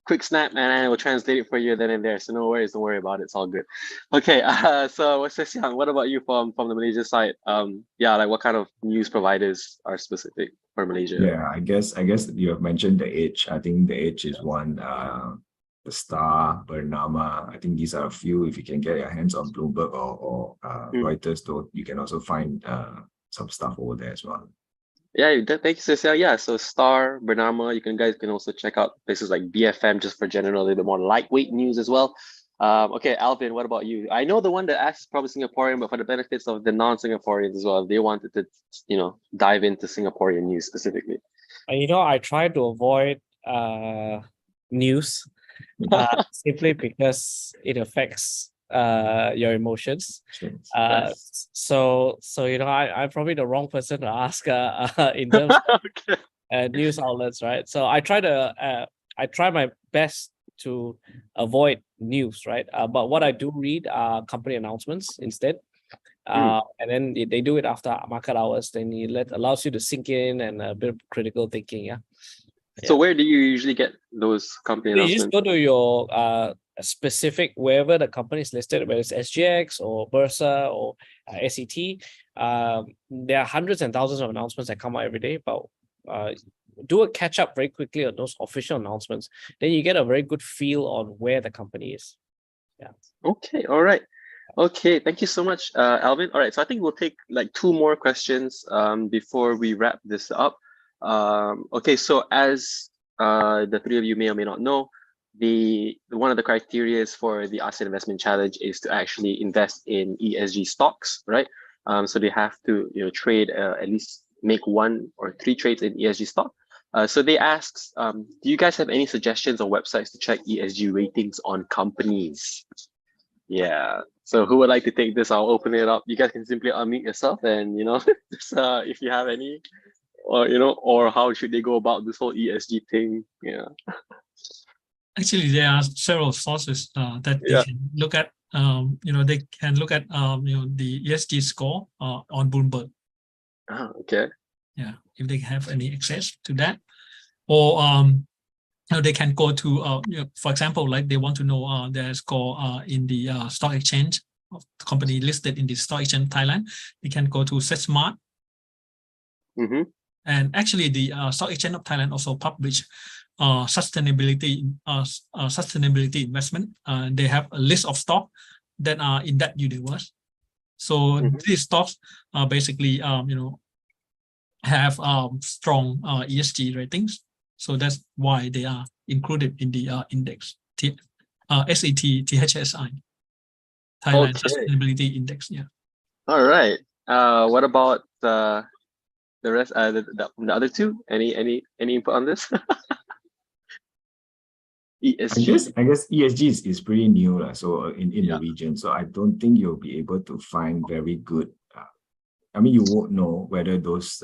quick snap, and it will translate it for you then and there. So no worries, don't worry about it. It's all good. Okay, so what about you from the Malaysia side? Yeah, like what kind of news providers are specific for Malaysia? Yeah, I guess you have mentioned The Edge. I think The Edge is one. The Star, Bernama. I think these are a few. If you can get your hands on Bloomberg or Reuters, though, you can also find some stuff over there as well. Yeah, thank you, Cecil. Yeah, so Star, Bernama, guys can also check out places like BFM just for general, a little bit more lightweight news as well. Okay, Alvin, what about you? I know the one that asks probably Singaporean, but for the benefits of the non-Singaporeans as well, if they wanted to, dive into Singaporean news specifically. I try to avoid news simply because it affects your emotions. So I'm probably the wrong person to ask in terms of news outlets, right? So I try my best to avoid news, right? But what I do read are company announcements instead. And then they do it after market hours. Then it allows you to sink in and a bit of critical thinking. Yeah. So where do you usually get those company announcements? You just go to your specific, wherever the company is listed, whether it's SGX or Bursa or SET. There are hundreds and thousands of announcements that come out every day, but do a catch up very quickly on those official announcements. Then you get a very good feel on where the company is. Yeah. Okay. All right. Okay. Thank you so much, Alvin. All right. So I think we'll take like 2 more questions before we wrap this up. Okay. So as the 3 of you may or may not know, one of the criteria for the ASEAN Investment Challenge is to actually invest in ESG stocks, right? So they have to trade at least make 1 or 3 trades in ESG stock. So they asked, do you guys have any suggestions or websites to check ESG ratings on companies? Yeah. So who would like to take this? I'll open it up. You guys can simply unmute yourself and just, if you have any or or how should they go about this whole ESG thing? Yeah. Actually, there are several sources that they Yeah. can look at. They can look at the ESG score on Bloomberg. Okay. Yeah, if they have any access to that, or they can go to for example, like they want to know their score in the stock exchange of the company listed in the stock exchange Thailand. They can go to SETSmart. Mm-hmm. And actually, the stock exchange of Thailand also publish sustainability investment. They have a list of stock that are in that universe. So these stocks basically have strong ESG ratings. So that's why they are included in the index SET Thailand Okay. Sustainability Index. Yeah. All right. What about the rest? The other two? Any input on this? ESG. I guess ESG is pretty new, so in the region. So I don't think you'll be able to find very good. I mean, you won't know whether those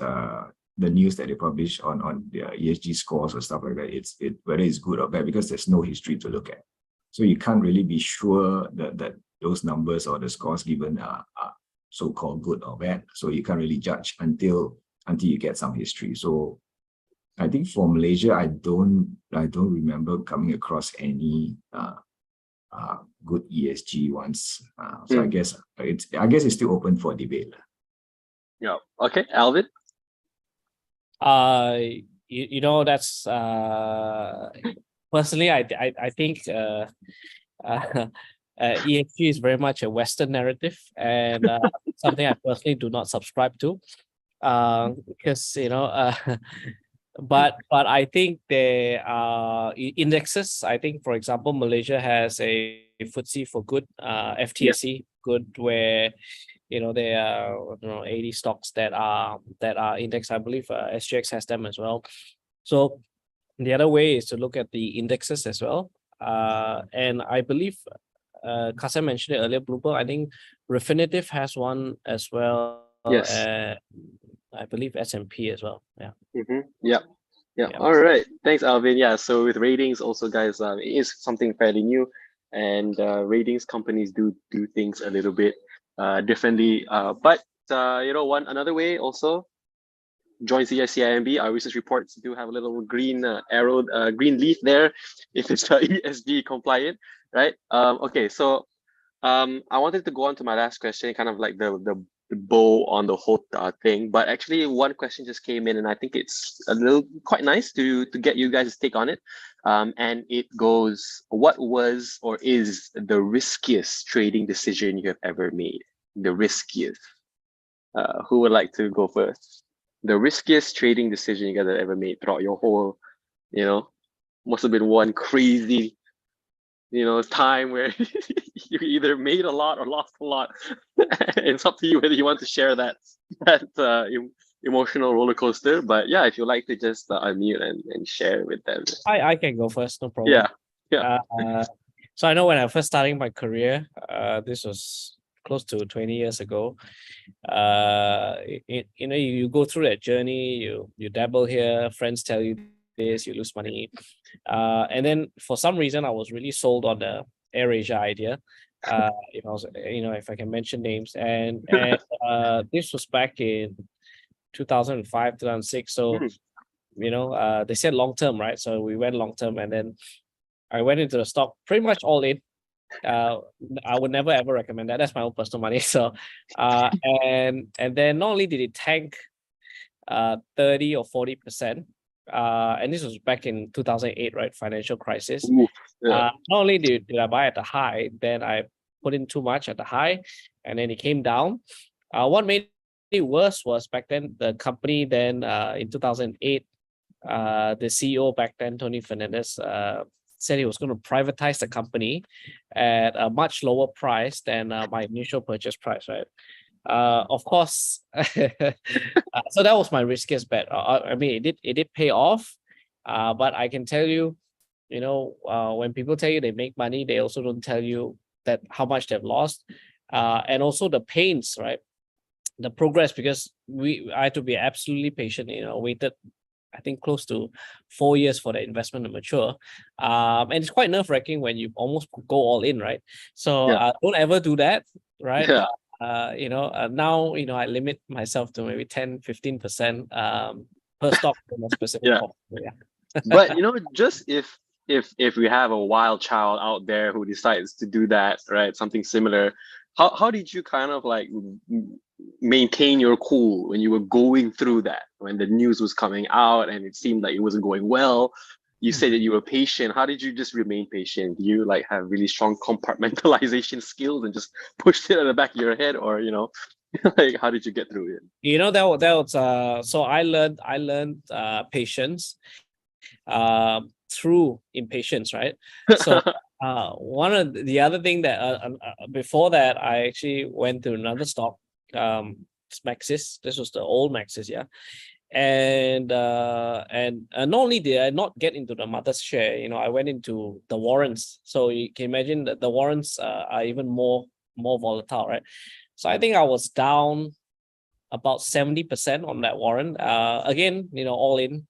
the news that they publish on their ESG scores or stuff like that, whether it's good or bad, because there's no history to look at. So you can't really be sure that those numbers or the scores given are so-called good or bad. So you can't really judge until you get some history. So I think for Malaysia, I don't remember coming across any good ESG ones. So I guess it's still open for debate. Yeah. Okay, Alvin. That's personally, I think ESG is very much a Western narrative, and something I personally do not subscribe to, because but I think there are indexes. I think, for example, Malaysia has a FTSE for good, FTSE good, where there are 80 stocks that are indexed. I believe SGX has them as well. So the other way is to look at the indexes as well. And I believe Kasim mentioned it earlier, Bloomberg. I think Refinitiv has one as well. Yes. I believe S&P as well. Yeah. Yeah. All right. Thanks, Alvin. Yeah. So with ratings, also, guys, it is something fairly new, and ratings companies do things a little bit differently. But another way also, join CIMB. Our research reports do have a little green arrow, green leaf there, if it's ESG compliant, right? Okay. So I wanted to go on to my last question, kind of like the bow on the whole thing. But actually, one question just came in, and I think it's a little quite nice to get you guys' take on it. And it goes, what was or is the riskiest trading decision you have ever made? The riskiest. Who would like to go first? The riskiest trading decision you guys have ever made throughout your whole, must have been one crazy time where you either made a lot or lost a lot. It's up to you whether you want to share that emotional roller coaster. But yeah, if you like to just unmute and share with them. I can go first, no problem. Yeah. So I know when I first starting my career, this was close to 20 years ago. You go through that journey, you dabble here, friends tell you this, you lose money. And then for some reason, I was really sold on the AirAsia idea. If I can mention names, and this was back in 2005, 2006. So, they said long term, right? So we went long term, and then I went into the stock pretty much all in. I would never ever recommend that. That's my own personal money. So, and then not only did it tank 30 or 40%, and this was back in 2008, right? Financial crisis. Not only did I buy at the high, then I put in too much at the high, and then it came down. What made it worse was back then the company then in 2008, the CEO back then, Tony Fernandez, said he was going to privatize the company at a much lower price than my initial purchase price, right? Of course, so that was my riskiest bet. I mean, it did pay off, but I can tell you, when people tell you they make money, they also don't tell you that how much they've lost, and also the pains, right? the progress, because I had to be absolutely patient, waited I think close to 4 years for the investment to mature. And it's quite nerve-wracking when you almost go all in, right? So Yeah. don't ever do that, right? Yeah. Now, I limit myself to maybe 10-15% per stock in a specific Yeah. portfolio. But just if we have a wild child out there who decides to do that, right, something similar, how did you kind of like maintain your cool when you were going through that, when the news was coming out and it seemed like it wasn't going well? You said that you were patient. How did you just remain patient? Do you like have really strong compartmentalization skills and just pushed it at the back of your head, or like how did you get through it? So I learned patience through impatience, right? So one of the other thing that before that, I actually went to another stock, Maxis. This was the old Maxis, yeah. And not only did I not get into the mother's share, I went into the warrants. So you can imagine that the warrants are even more volatile, right? So I think I was down about 70% on that warrant. Again, all in,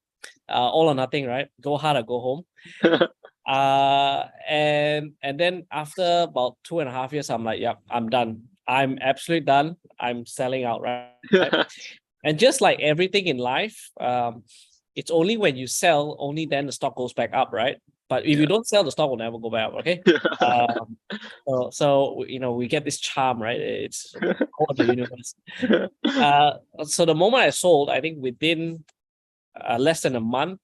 all or nothing, right? Go hard or go home. And then after about 2.5 years, I'm like, yeah, I'm done. I'm absolutely done. I'm selling out, right? And just like everything in life, it's only when you sell, only then the stock goes back up, right? But if you don't sell, the stock will never go back up, okay? So we get this charm, right? It's called the universe. So the moment I sold, I think within less than a month,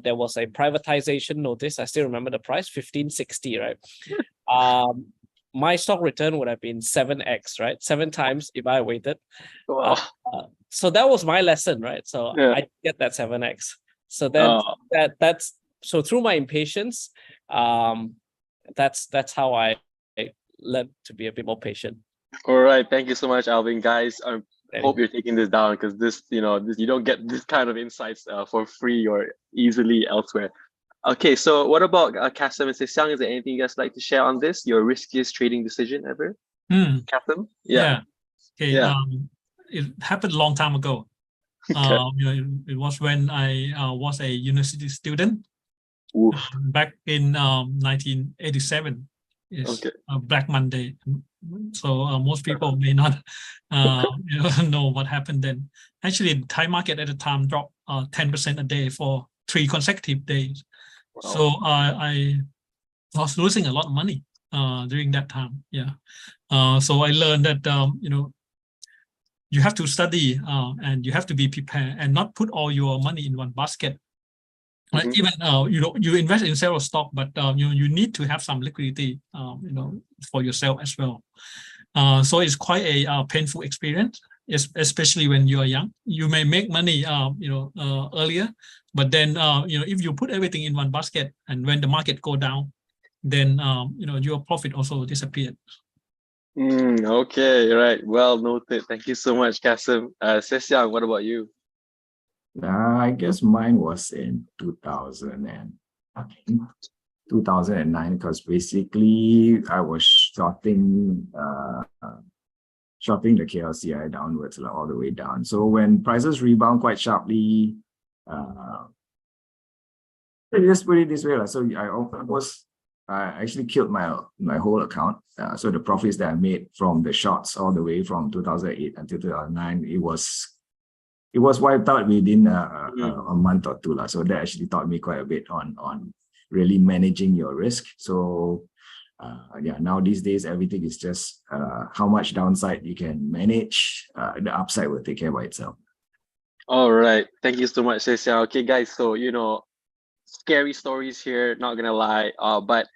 there was a privatization notice. I still remember the price, 1560, right? My stock return would have been 7x, right? 7 times if I waited. Wow. So that was my lesson, right? So Yeah. I get that 7x. So then that's so through my impatience, that's how I learned to be a bit more patient. All right, thank you so much, Alvin. Guys, I hope you're taking this down, because this you don't get this kind of insights for free or easily elsewhere. Okay, so what about Kasim and Sesiang? Is there anything you guys like to share on this? Your riskiest trading decision ever, Kasim? Yeah. Okay. Yeah. It happened a long time ago. It was when I was a university student back in 1987. Yes, Okay. Black Monday. So most people may not know what happened then. Actually, the Thai market at the time dropped 10% a day for 3 consecutive days. Wow. So I was losing a lot of money during that time. Yeah. So I learned that you have to study and you have to be prepared and not put all your money in one basket. Even you invest in several stocks, but you need to have some liquidity for yourself as well. So it's quite a painful experience, especially when you are young. You may make money earlier, but then if you put everything in one basket and when the market go down, then your profit also disappeared. Okay, right. Well noted. Thank you so much, Kasim. Sesiang, what about you? I guess mine was in 2009, because basically I was shorting the KLCI downwards, like all the way down. So when prices rebound quite sharply, just put it this way, so I actually killed my whole account. So the profits that I made from the shorts all the way from 2008 until 2009, it was wiped out within a month or two. So that actually taught me quite a bit on really managing your risk. So now these days, everything is just how much downside you can manage. The upside will take care by itself. All right. Thank you so much, Sesiang. Okay, guys. So, scary stories here, not gonna lie. But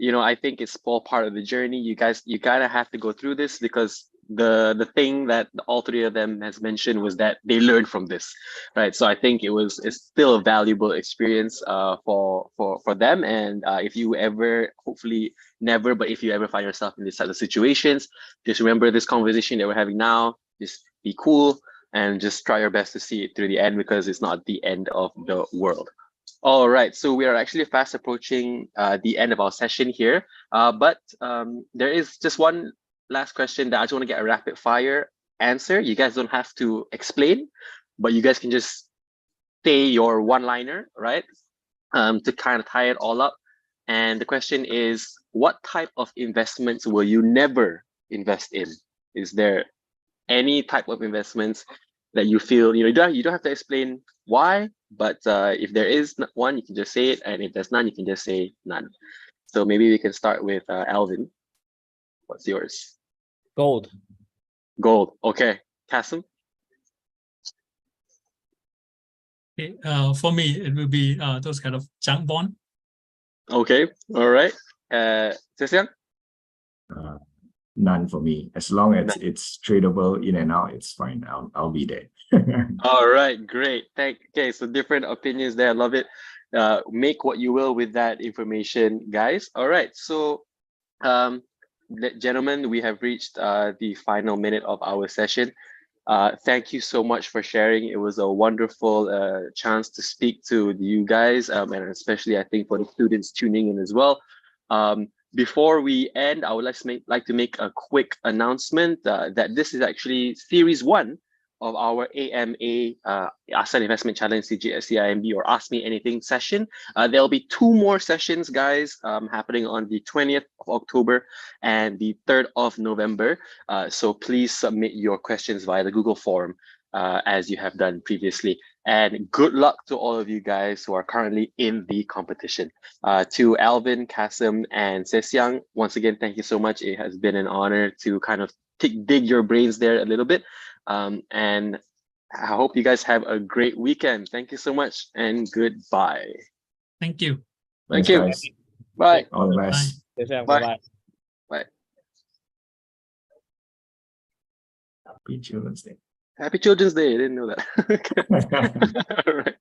I think it's all part of the journey. You gotta have to go through this, because the thing that all 3 of them has mentioned was that they learned from this, right? So I think it's still a valuable experience for them. And if you ever, hopefully never, but if you ever find yourself in this type of situations, just remember this conversation that we're having now. Just be cool and just try your best to see it through the end, because it's not the end of the world. All right, so we are actually fast approaching the end of our session here. But there is just one last question that I just want to get a rapid fire answer. You guys don't have to explain, but you guys can just say your one-liner, right? To kind of tie it all up. And the question is, what type of investments will you never invest in? Is there any type of investments that you feel, you don't have to explain why, but if there is one, you can just say it, and if there's none, you can just say none. So maybe we can start with Alvin. What's yours? Gold. Gold. Okay. Kasim? Okay, for me, it will be those kind of junk bond. Okay. All right. Cecilia? Uh, none for me. As long as it's tradable in and out, it's fine. I'll be there. All right, great. Okay, so different opinions there. I love it. Make what you will with that information, guys. All right, so gentlemen, we have reached the final minute of our session. Thank you so much for sharing. It was a wonderful chance to speak to you guys, and especially I think for the students tuning in as well. Before we end, I would like to make a quick announcement that this is actually series 1 of our AMA ASEAN Investment Challenge CGSCIMB or Ask Me Anything session. There'll be 2 more sessions, guys, happening on the 20th of October and the 3rd of November. So please submit your questions via the Google form as you have done previously. And good luck to all of you guys who are currently in the competition. To Alvin, Kasim, and Sesyang, once again, thank you so much. It has been an honor to kind of dig your brains there a little bit. And I hope you guys have a great weekend. Thank you so much and goodbye. Thank you. Thanks, Thank you. guys. Bye. All the best. Bye. Bye. Bye. Happy Children's Day. Happy Children's Day. I didn't know that. All right.